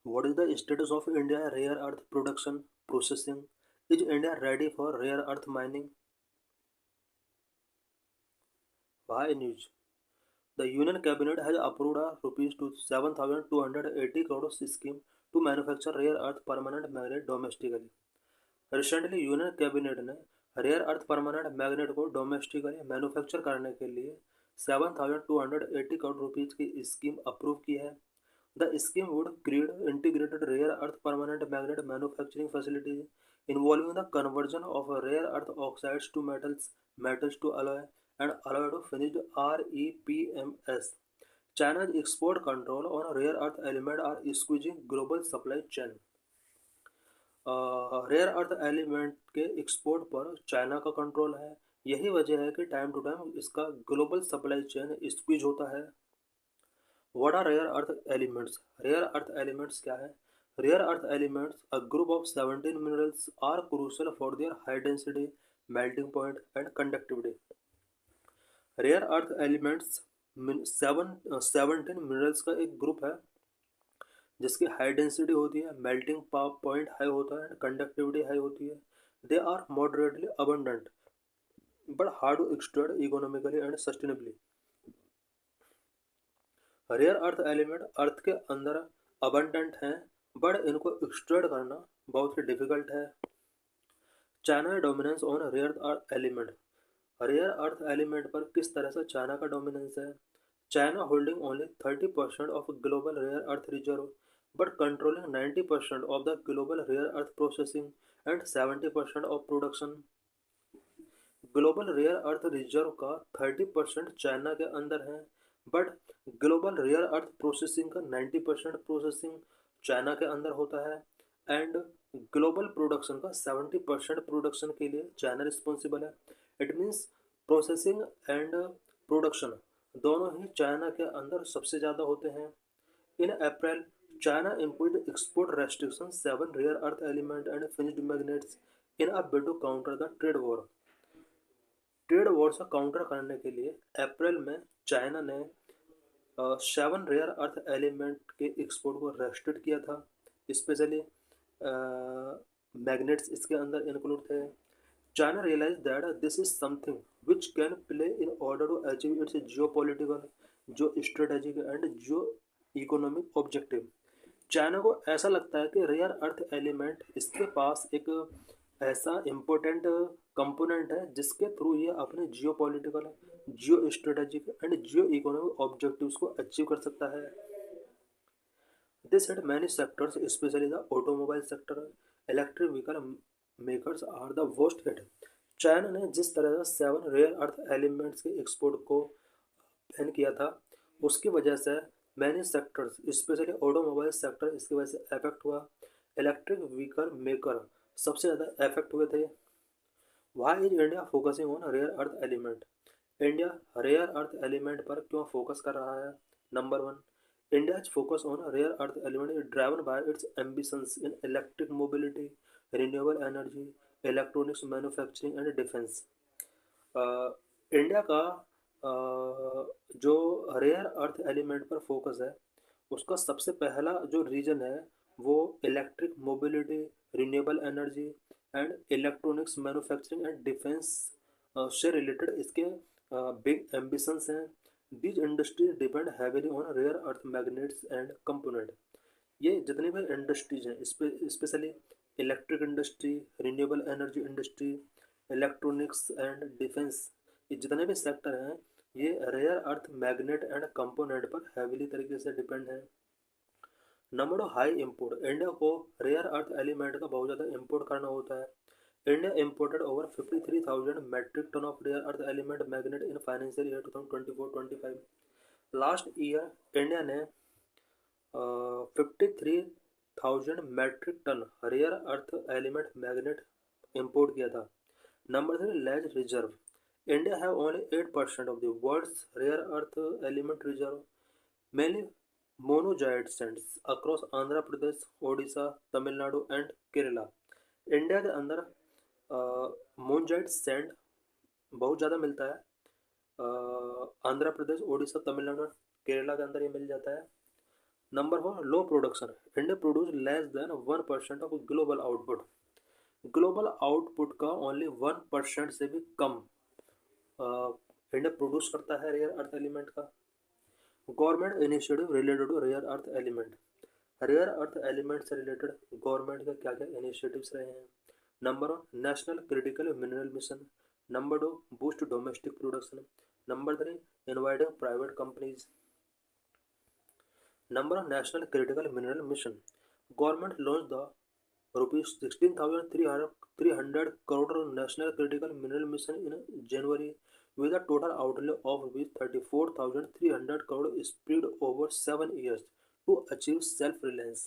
What is the status of India rare earth production processing? Is India ready for rare earth mining? Why news? The Union Cabinet has approved a rupees to 7,280 crores scheme to manufacture rare earth permanent magnet domestically. Recently, Union Cabinet ने rare earth permanent magnet को domestically manufacture करने के लिए 7,280 crore rupees की scheme approve की है. The scheme would create integrated rare earth permanent magnet manufacturing facilities involving the conversion of rare earth oxides to metals to alloy, and alloy to finished REPMS. China's export control on rare earth element are squeezing global supply chain. Rare earth element के export पर China का control है. यही वजह है कि time to time इसका global supply chain squeeze होता है. What are rare earth elements? Rare earth elements क्या है? Rare earth elements, a group of 17 minerals, are crucial for their high density, melting point, and conductivity. Rare earth elements 17 minerals का एक group है जिसकी high density होती है, melting point high होता है, कंडक्टिविटी हाई होती है. They are moderately abundant but hard to extract economically and sustainably. Rare earth element earth के अंदर अबंडेंट हैं बट इनको एक्सट्रैक्ट करना बहुत ही डिफिकल्ट है. China dominance on rare earth element. Rare earth element पर किस तरह से चाइना का डोमिनेंस है? China holding only 30% of global rare earth reserve but controlling 90% of the global rare earth processing and 70% of production. Global rare earth reserve का 30% China के अंदर है but global rare earth processing का 90% processing China के अंदर होता है and global production का 70% प्रोडक्शन के लिए चाइना रिस्पॉन्सिबल है. It means processing and production दोनों ही चाइना के अंदर सबसे ज़्यादा होते हैं. इन अप्रैल China imposed export restrictions 7 rare earth element and finished magnets in a bid to counter the trade war. Trade war से काउंटर करने के लिए अप्रैल में चाइना ने 7 रेयर अर्थ एलिमेंट के एक्सपोर्ट को रेस्ट्रिक्ट किया था. स्पेशली मैग्नेट्स इसके अंदर इंक्लूड थे. China realise that this is something which can play in order to achieve its geopolitical, जो स्ट्रेटेजिक एंड जो इकोनॉमिक ऑब्जेक्टिव. चाइना को ऐसा लगता है कि रेयर अर्थ एलिमेंट इसके पास एक ऐसा इम्पोर्टेंट कंपोनेंट है जिसके थ्रू ये अपने geopolitical, geostrategic and geoeconomic objectives को अचीव कर सकता है. This had many sectors specially the automobile sector. Electric vehicle makers are the worst hit. China ने जिस तरह से 7 रेयर अर्थ एलिमेंट्स के एक्सपोर्ट को बैन किया था उसकी वजह से many sectors specially automobile sector इसकी वजह से अफेक्ट हुआ. इलेक्ट्रिक व्हीकल मेकर सबसे ज़्यादा अफेक्ट हुए थे. Why is India focusing on rare earth element? India rare earth element पर क्यों फोकस कर रहा है? Number 1, India's focus on rare earth element is driven by its ambitions in electric mobility, renewable energy, electronics manufacturing and defence. India का जो rare earth element पर focus है उसका सबसे पहला जो रीजन है वो electric mobility, renewable energy and electronics manufacturing and defence से रिलेटेड इसके बिग एम्बिशंस हैं. These industries depend heavily on rare earth magnets and component. ये जितनी भी इंडस्ट्रीज हैं specially electric industry, renewable energy industry, electronics and defence, ये जितने भी सेक्टर हैं ये rare earth magnet and component पर हैवीली तरीके से डिपेंड है. Number 2, high import. इंडिया को रेयर अर्थ एलिमेंट का बहुत ज़्यादा इंपोर्ट करना होता है. India imported over 53,000 metric ton of rare earth element magnet in financial year 2024-25. Last year India ने 53,000 metric ton rare earth element magnet import किया था. Number 3, land reserve. India have only 8% of the world's rare earth element reserve, mainly monazite sands across Andhra Pradesh, Odisha, Tamil Nadu and Kerala. India के अंदर मोनजाइट sand बहुत ज़्यादा मिलता है. आंध्र प्रदेश, ओडिशा, तमिलनाडु, केरला के अंदर ये मिल जाता है. Number 4, low production. India produce less than 1% of global output. Global output का ओनली 1% से भी कम इंडिया प्रोड्यूस करता है रेयर अर्थ एलिमेंट का। Government initiative related to rare earth element. Rare earth element से रिलेटेड गवर्नमेंट का क्या क्या इनिशिएटिव्स रहे हैं। Number 1, national critical mineral mission. Number 2, boost domestic production. Number 3, inviting private companies. Number of National Critical Mineral Mission. Government launched the rupees 16,300 crore National Critical Mineral Mission in January with a total outlay of rupees 34,300 crore spread over 7 years to achieve self-reliance.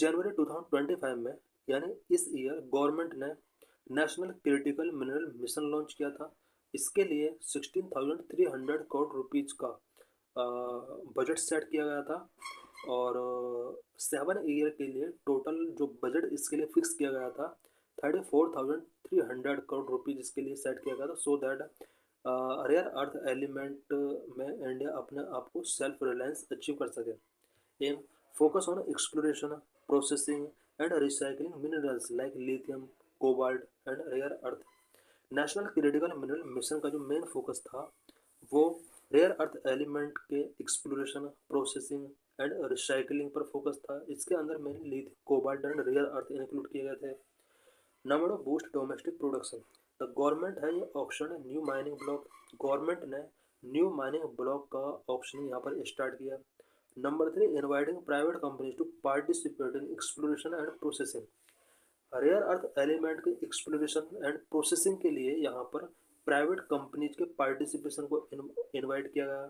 जनवरी 2025 में यानी इस year government ने national critical mineral mission launch किया था। इसके लिए 16,300 crore rupees का budget set किया गया था और 7 ईयर के लिए टोटल जो बजट इसके लिए फिक्स किया गया था 34,300 करोड़ रुपीज इसके लिए सेट किया गया था, so that rare earth element में इंडिया अपने आप को सेल्फ रिलायंस अचीव कर सके। Aim focus on exploration, processing and recycling minerals like lithium, cobalt and rare earth। National critical mineral mission का जो मेन फोकस था वो रेयर अर्थ एलिमेंट के एक्सप्लोरेशन, प्रोसेसिंग एंड रिसाइकलिंग पर फोकस था। इसके अंदर mainly lithium, cobalt and rare earth include किए गए थे। Number of boost domestic production. The government है ये option new mining block. Government ने न्यू माइनिंग ब्लॉक का ऑप्शन यहाँ पर स्टार्ट किया। Number 3, inviting private companies to participate in exploration and processing. Rare earth element के एक्सप्लोरेशन एंड प्रोसेसिंग के लिए यहाँ पर प्राइवेट कंपनीज के पार्टिसिपेशन को इनवाइट किया गया।